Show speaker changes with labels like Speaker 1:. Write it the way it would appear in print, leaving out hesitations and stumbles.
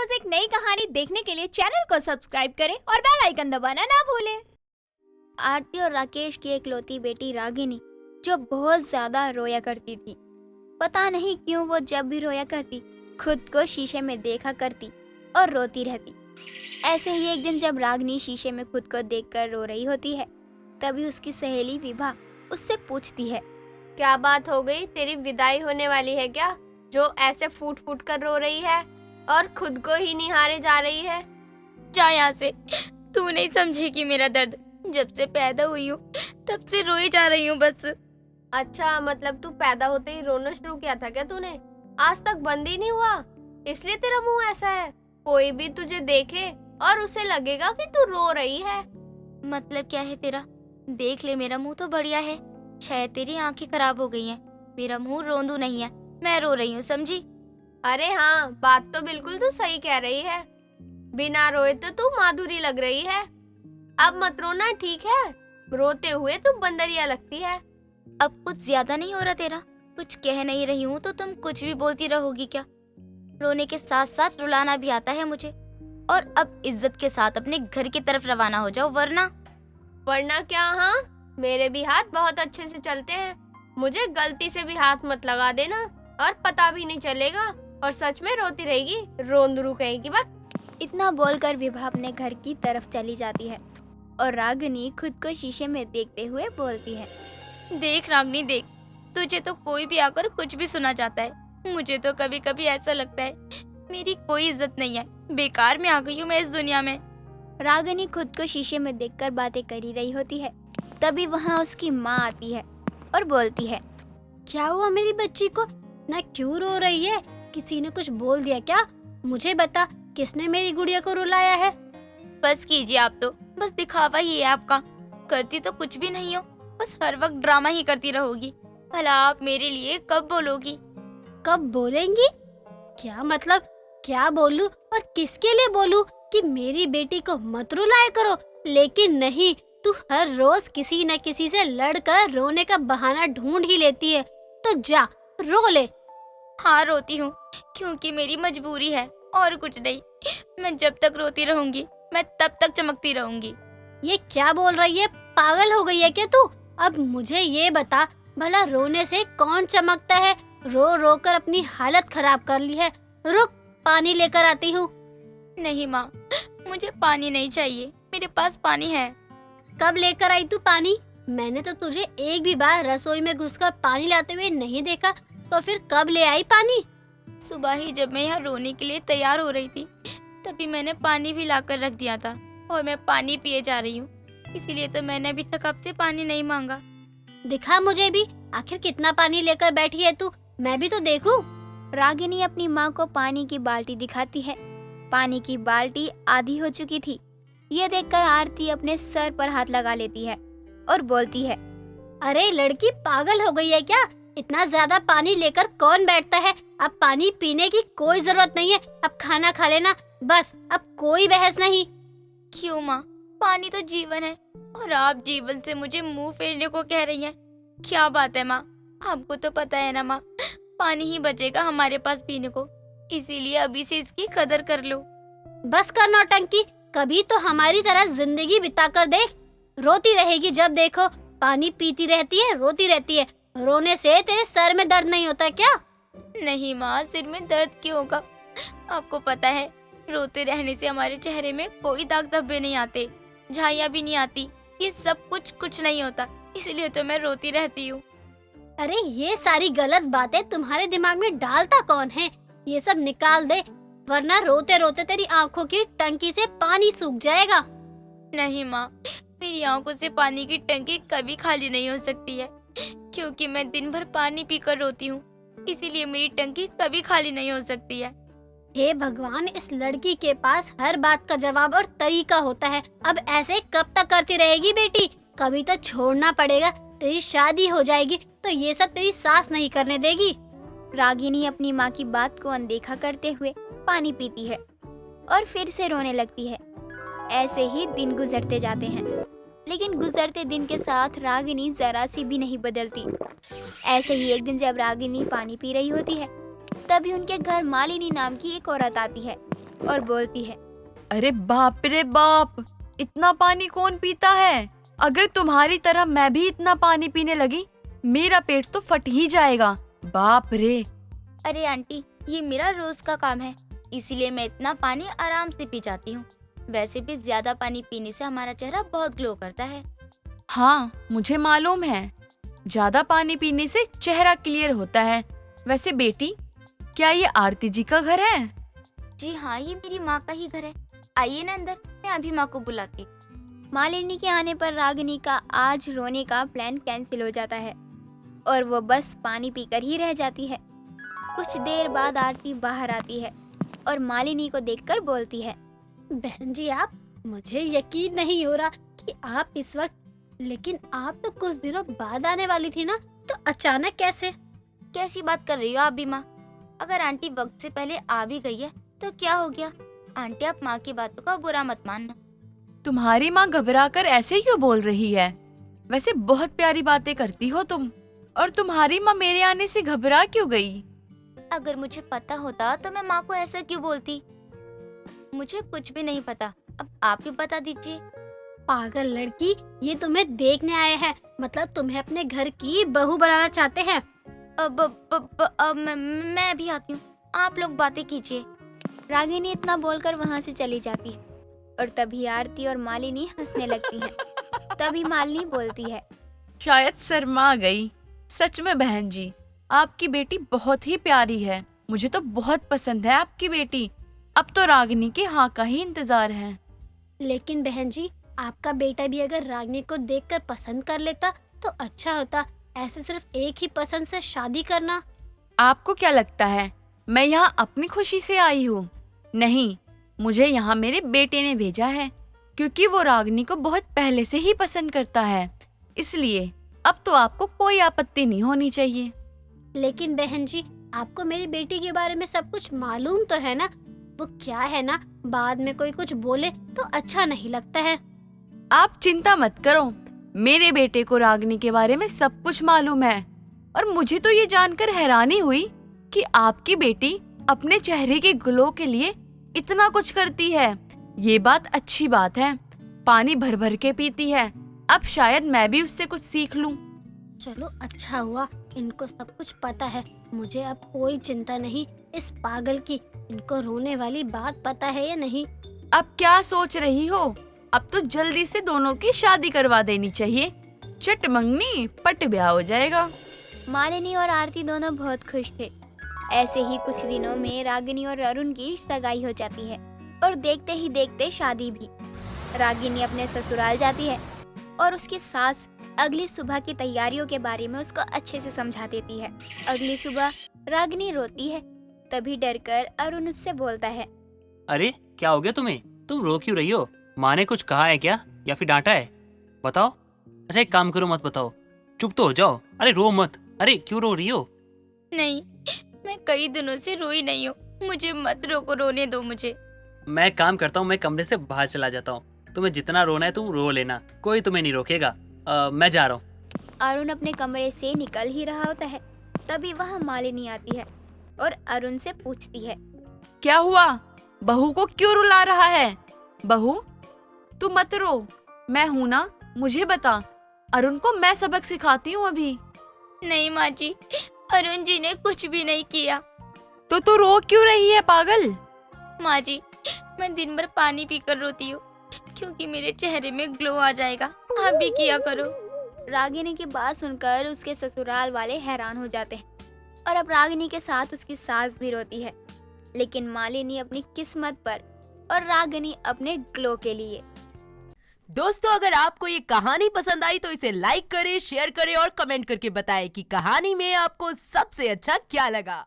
Speaker 1: रोज एक नई कहानी देखने के लिए चैनल को सब्सक्राइब करें और बेल आइकन दबाना ना भूलें।
Speaker 2: आरती और राकेश की इकलौती बेटी रागिनी जो बहुत ज्यादा रोया करती थी। पता नहीं क्यों वो जब भी रोया करती खुद को शीशे में देखा करती और रोती रहती। ऐसे ही एक दिन जब रागिनी शीशे में खुद को देखकर रो रही होती है, तभी उसकी सहेली विभा उससे पूछती है,
Speaker 3: क्या बात हो गई? तेरी विदाई होने वाली है क्या, जो ऐसे फूट फूट कर रो रही है और खुद को ही निहारे जा रही है?
Speaker 4: जा यहाँ से, तू नहीं समझेगी मेरा दर्द। जब से पैदा हुई हूँ तब से रोई जा रही हूँ बस।
Speaker 3: अच्छा, मतलब तू पैदा होते ही रोना शुरू किया था क्या तूने? आज तक बंद ही नहीं हुआ, इसलिए तेरा मुंह ऐसा है। कोई भी तुझे देखे और उसे लगेगा कि तू रो रही है।
Speaker 4: मतलब क्या है तेरा? देख ले, मेरा मुंह तो बढ़िया है। शायद तेरी आंखें खराब हो गई हैं। मेरा मुंह रोंदू नहीं है, मैं रो रही हूँ, समझी?
Speaker 3: अरे हाँ, बात तो बिल्कुल तू सही कह रही है। बिना रोए तो तू माधुरी लग रही है। अब मत रोना, ठीक है? रोते हुए तू बंदरिया लगती है।
Speaker 4: अब कुछ ज्यादा नहीं हो रहा तेरा? कुछ कह नहीं रही हूँ तो तुम कुछ भी बोलती रहोगी क्या? रोने के साथ साथ रुलाना भी आता है मुझे। और अब इज्जत के साथ अपने घर की तरफ रवाना हो जाओ, वरना
Speaker 3: क्या? हाँ, मेरे भी हाथ बहुत अच्छे से चलते हैं। मुझे गलती से भी हाथ मत लगा देना और पता भी नहीं चलेगा और सच में रोती रहेगी, रोंदरू कहेगी बस।
Speaker 2: इतना बोलकर विभा अपने घर की तरफ चली जाती है और रागिनी खुद को शीशे में देखते हुए बोलती है,
Speaker 4: देख रागनी देख, तुझे तो कोई भी आकर कुछ भी सुना जाता है। मुझे तो कभी कभी ऐसा लगता है मेरी कोई इज्जत नहीं है, बेकार में आ गई हूँ मैं इस दुनिया में।
Speaker 2: रागिनी खुद को शीशे में देखकर बातें कर ही रही होती है, तभी वहाँ उसकी माँ आती है और बोलती है,
Speaker 5: क्या हुआ मेरी बच्ची को? ना क्यों रो रही है? किसी ने कुछ बोल दिया क्या? मुझे बता, किसने मेरी गुड़िया को रुलाया है?
Speaker 4: बस कीजिए, आप तो बस दिखावा ही है आपका। करती तो कुछ भी नहीं हो, बस हर वक्त ड्रामा ही करती रहोगी। भला आप मेरे लिए कब बोलोगी?
Speaker 5: कब बोलेंगी? क्या मतलब? क्या बोलूं और किसके लिए बोलूं कि मेरी बेटी को मत रुलाया करो? लेकिन नहीं, तू हर रोज किसी न किसी से लड़कर रोने का बहाना ढूंढ ही लेती है। तो जा रो ले।
Speaker 4: हाँ, रोती हूँ क्योंकि मेरी मजबूरी है और कुछ नहीं। मैं जब तक रोती रहूंगी मैं तब तक चमकती रहूंगी।
Speaker 5: ये क्या बोल रही है? पागल हो गई है क्या तू? अब मुझे ये बता, भला रोने से कौन चमकता है? रो रो कर अपनी हालत खराब कर ली है। रुक, पानी लेकर आती हूँ।
Speaker 4: नहीं माँ, मुझे पानी नहीं चाहिए, मेरे पास पानी है।
Speaker 5: कब लेकर आई तू पानी? मैंने तो तुझे एक भी बार रसोई में घुसकर पानी लाते हुए नहीं देखा, तो फिर कब ले आई पानी?
Speaker 4: सुबह ही जब मैं यहाँ रोने के लिए तैयार हो रही थी तभी मैंने पानी भी लाकर रख दिया था और मैं पानी पिए जा रही हूँ। इसीलिए तो मैंने अभी तक आपसे पानी नहीं मांगा।
Speaker 5: दिखा मुझे भी, आखिर कितना पानी लेकर बैठी है तू, मैं भी तो देखूं।
Speaker 2: रागिनी अपनी माँ को पानी की बाल्टी दिखाती है। पानी की बाल्टी आधी हो चुकी थी। यह देखकर आरती अपने सर पर हाथ लगा लेती है और बोलती है,
Speaker 5: अरे लड़की, पागल हो गई है क्या? इतना ज्यादा पानी लेकर कौन बैठता है? अब पानी पीने की कोई जरूरत नहीं है, अब खाना खा लेना बस, अब कोई बहस नहीं।
Speaker 4: क्यों माँ? पानी तो जीवन है और आप जीवन से मुझे मुंह फेरने को कह रही हैं। क्या बात है माँ, आपको तो पता है ना माँ, पानी ही बचेगा हमारे पास पीने को, इसीलिए अभी से इसकी कदर कर लो।
Speaker 5: बस कर नौटंकी, कभी तो हमारी तरह जिंदगी बिता कर देख। रोती रहेगी जब देखो, पानी पीती रहती है, रोती रहती है। रोने से तेरे सर में दर्द नहीं होता क्या?
Speaker 4: नहीं माँ, सिर में दर्द क्यों होगा? आपको पता है, रोते रहने से हमारे चेहरे में कोई दाग धब्बे नहीं आते, झाइयाँ भी नहीं आती। ये सब कुछ नहीं होता, इसलिए तो मैं रोती रहती हूँ।
Speaker 5: अरे ये सारी गलत बातें तुम्हारे दिमाग में डालता कौन है? ये सब निकाल दे, वरना रोते रोते तेरी आंखों की टंकी से पानी सूख जाएगा।
Speaker 4: नहीं माँ, मेरी आंखों से पानी की टंकी कभी खाली नहीं हो सकती है, क्योंकि मैं दिन भर पानी पीकर रोती हूँ, इसीलिए मेरी टंकी कभी खाली नहीं हो सकती है।
Speaker 5: हे भगवान, इस लड़की के पास हर बात का जवाब और तरीका होता है। अब ऐसे कब तक करती रहेगी बेटी? कभी तो छोड़ना पड़ेगा। तेरी शादी हो जाएगी तो ये सब तेरी सास नहीं करने देगी।
Speaker 2: रागिनी अपनी माँ की बात को अनदेखा करते हुए पानी पीती है और फिर से रोने लगती है। ऐसे ही दिन गुजरते जाते हैं, लेकिन गुजरते दिन के साथ रागिनी जरा सी भी नहीं बदलती। ऐसे ही एक दिन जब रागिनी पानी पी रही होती है, तभी उनके घर मालिनी नाम की एक औरत आती है। और बोलती है,
Speaker 6: अरे बाप रे बाप, इतना पानी कौन पीता है? अगर तुम्हारी तरह मैं भी इतना पानी पीने लगी, मेरा पेट तो फट ही जाएगा। बाप रे।
Speaker 4: अरे आंटी, ये मेरा रोज का काम है, इसीलिए मैं इतना पानी आराम से पी जाती हूँ। वैसे भी ज्यादा पानी पीने से हमारा चेहरा बहुत ग्लो करता है।
Speaker 6: हाँ, मुझे मालूम है, ज्यादा पानी पीने से चेहरा क्लियर होता है। वैसे बेटी, क्या ये आरती जी का घर है?
Speaker 4: जी हाँ, ये मेरी माँ का ही घर है। आइए ना अंदर, मैं अभी माँ को बुलाती।
Speaker 2: मालिनी के आने पर रागिनी का आज रोने का प्लान कैंसिल हो जाता है और वो बस पानी पीकर ही रह जाती है। कुछ देर बाद आरती बाहर आती है और मालिनी को देखकर बोलती है,
Speaker 5: बहन जी आप, मुझे यकीन नहीं हो रहा कि आप इस वक्त, लेकिन आप तो कुछ दिनों बाद आने वाली थी ना, तो अचानक कैसे?
Speaker 4: कैसी बात कर रही हो आप भी माँ? अगर आंटी वक्त से पहले आ भी गई है तो क्या हो गया? आंटी, आप माँ की बातों का बुरा मत मानना।
Speaker 6: तुम्हारी माँ घबरा कर ऐसे क्यों बोल रही है? वैसे बहुत प्यारी बातें करती हो तुम। और तुम्हारी माँ मेरे आने से घबरा क्यों गई?
Speaker 4: अगर मुझे पता होता तो मैं माँ को ऐसा क्यों बोलती? मुझे कुछ भी नहीं पता, अब आप ही बता दीजिए।
Speaker 5: पागल लड़की, ये तुम्हें देखने आए हैं, मतलब तुम्हें अपने घर की बहू बनाना चाहते हैं।
Speaker 4: अब मैं भी आती हूँ, आप लोग बातें कीजिए।
Speaker 2: रागिनी इतना बोलकर वहाँ से चली जाती है और तभी आरती और मालिनी हंसने लगती हैं। तभी मालिनी बोलती है,
Speaker 6: शायद शर्मा गई। सच में बहन जी, आपकी बेटी बहुत ही प्यारी है। मुझे तो बहुत पसंद है आपकी बेटी। अब तो रागिनी के हाँ का ही इंतजार है।
Speaker 5: लेकिन बहन जी, आपका बेटा भी अगर रागिनी को देखकर पसंद कर लेता तो अच्छा होता। ऐसे सिर्फ एक ही पसंद से शादी करना।
Speaker 6: आपको क्या लगता है मैं यहाँ अपनी खुशी से आई हूँ? नहीं, मुझे यहाँ मेरे बेटे ने भेजा है, क्योंकि वो रागिनी को बहुत पहले से ही पसंद करता है। इसलिए अब तो आपको कोई आपत्ति नहीं होनी चाहिए।
Speaker 5: लेकिन बहन जी, आपको मेरी बेटी के बारे में सब कुछ मालूम तो है ना? वो क्या है ना, बाद में कोई कुछ बोले तो अच्छा नहीं लगता है।
Speaker 6: आप चिंता मत करो, मेरे बेटे को रागिनी के बारे में सब कुछ मालूम है। और मुझे तो ये जानकर हैरानी हुई कि आपकी बेटी अपने चेहरे के ग्लो के लिए इतना कुछ करती है। ये बात अच्छी बात है। पानी भर भर के पीती है। अब शायद मैं भी उससे कुछ सीख लूं।
Speaker 5: चलो अच्छा हुआ, इनको सब कुछ पता है। मुझे अब कोई चिंता नहीं इस पागल की। इनको रोने वाली बात पता है या नहीं?
Speaker 6: अब क्या सोच रही हो? अब तो जल्दी से दोनों की शादी करवा देनी चाहिए। चट मंगनी पट ब्याह हो जाएगा।
Speaker 2: मालिनी और आरती दोनों बहुत खुश थे। ऐसे ही कुछ दिनों में रागिनी और अरुण की सगाई हो जाती है और देखते ही देखते शादी भी। रागिनी अपने ससुराल जाती है और उसकी सास अगली सुबह की तैयारियों के बारे में उसको अच्छे से समझा देती है। अगली सुबह रागिनी रोती है, तभी डरकर अरुण उससे बोलता है,
Speaker 7: अरे क्या हो गया तुम्हें? तुम रो क्यों रही हो? माँ ने कुछ कहा है क्या, या फिर डांटा है? बताओ। अच्छा एक काम करो, मत बताओ, चुप तो हो जाओ। अरे रो मत। अरे क्यों रो रही हो?
Speaker 4: नहीं, मैं कई दिनों से रोई नहीं हूँ, मुझे मत रोको, रोने दो मुझे।
Speaker 7: मैं काम करता हूँ, मैं कमरे से बाहर चला जाता हूँ। तुम्हें जितना रोना है तुम रो लेना, कोई तुम्हें नहीं रोकेगा। मैं जा रहा हूँ।
Speaker 2: अरुण अपने कमरे से निकल ही रहा होता है, तभी वहाँ मालिनी आती है और अरुण से पूछती है,
Speaker 6: क्या हुआ? बहू को क्यों रुला रहा है? बहू, तू मत रो, मैं हूँ ना, मुझे बता। अरुण को मैं सबक सिखाती हूँ अभी।
Speaker 4: नहीं माँ जी, अरुण जी ने कुछ भी नहीं किया।
Speaker 6: तो तू रो क्यों रही है पागल?
Speaker 4: माँ जी, मैं दिन भर पानी पीकर रोती हूँ क्योंकि मेरे चेहरे में ग्लो आ जाएगा। आप भी किया करो।
Speaker 2: रागिनी की बात सुनकर उसके ससुराल वाले हैरान हो जाते हैं और अब रागिनी के साथ उसकी सास भी रोती है। लेकिन मालिनी अपनी किस्मत पर और रागिनी अपने ग्लो के लिए।
Speaker 8: दोस्तों, अगर आपको ये कहानी पसंद आई तो इसे लाइक करें, शेयर करें और कमेंट करके बताएं कि कहानी में आपको सबसे अच्छा क्या लगा।